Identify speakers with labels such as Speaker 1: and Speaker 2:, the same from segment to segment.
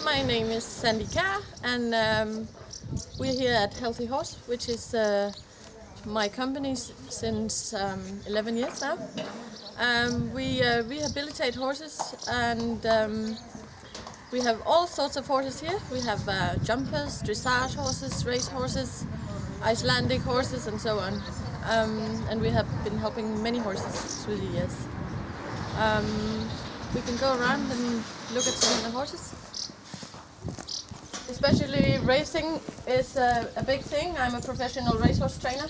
Speaker 1: my name is Sandy Kjær, and we're here at Healthy Horse, which is my company since 11 years now. We rehabilitate horses, and we have all sorts of horses here. We have jumpers, dressage horses, race horses, Icelandic horses, and so on. And we have been helping many horses through the years. We can go around and look at some of the horses. Especially racing is a big thing. I'm a professional racehorse trainer,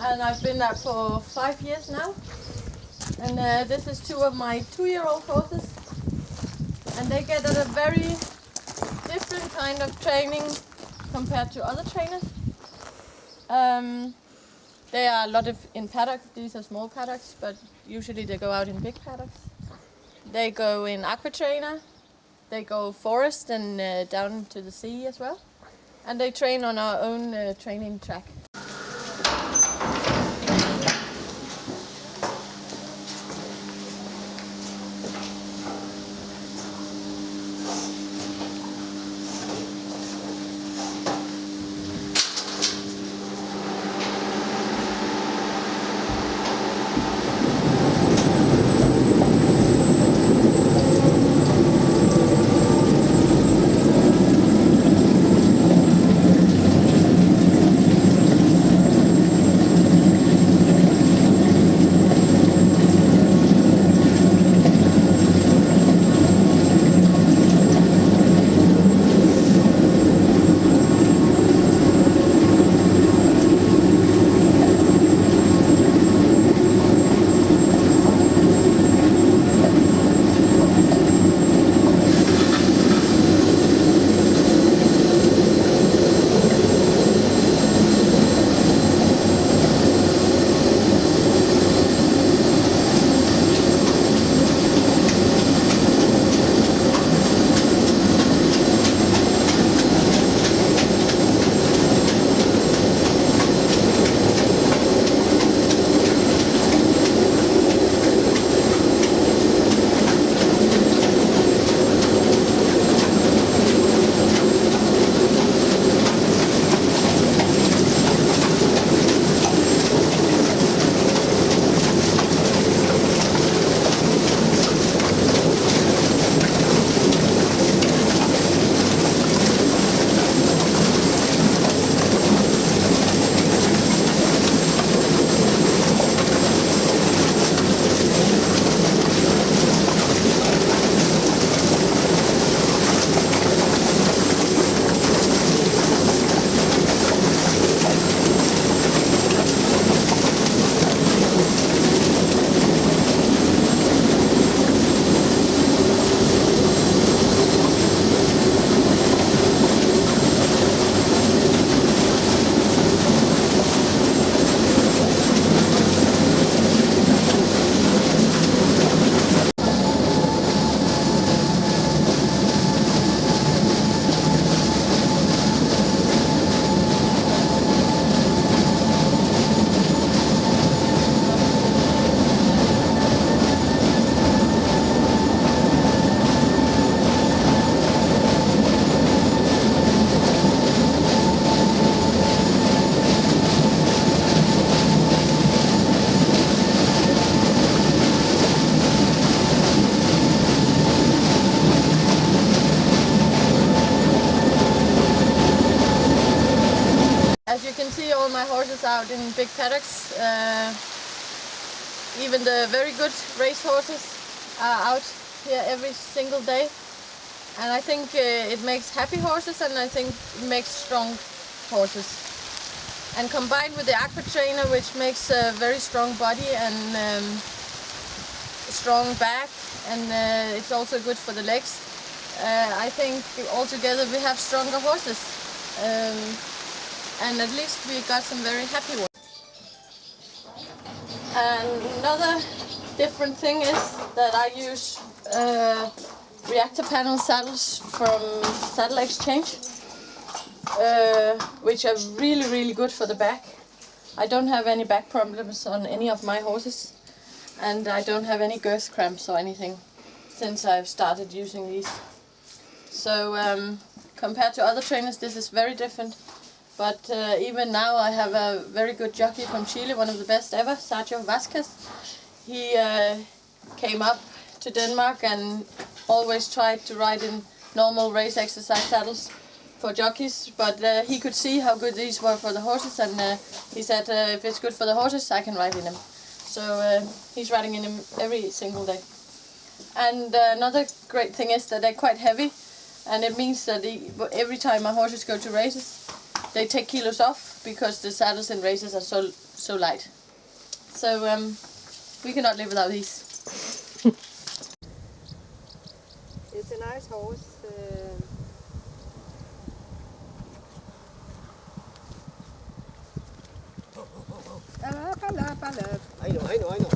Speaker 1: and I've been that for 5 years now. And this is two of my 2-year-old horses, and they get a very different kind of training compared to other trainers. They are a lot in paddocks. These are small paddocks, but usually they go out in big paddocks. They go in aqua trainer. They go forest and down to the sea as well. And they train on our own training track. As you can see, all my horses out in big paddocks. Even the very good race horses are out here every single day. And I think it makes happy horses, and I think it makes strong horses. And combined with the aqua trainer, which makes a very strong body and strong back, and it's also good for the legs. I think altogether we have stronger horses. And at least we got some very happy ones. Another different thing is that I use reactor panel saddles from Saddle Exchange, which are really good for the back. I don't have any back problems on any of my horses, and I don't have any girth cramps or anything since I've started using these. So compared to other trainers, this is very different. But even now, I have a very good jockey from Chile, one of the best ever, Sergio Vasquez. He came up to Denmark and always tried to ride in normal race exercise saddles for jockeys, but he could see how good these were for the horses, and he said, if it's good for the horses, I can ride in them. So he's riding in them every single day. And another great thing is that they're quite heavy, and it means that every time my horses go to races, they take kilos off because the saddles in races are so light. So we cannot live without these.
Speaker 2: It's a nice horse.
Speaker 3: I know.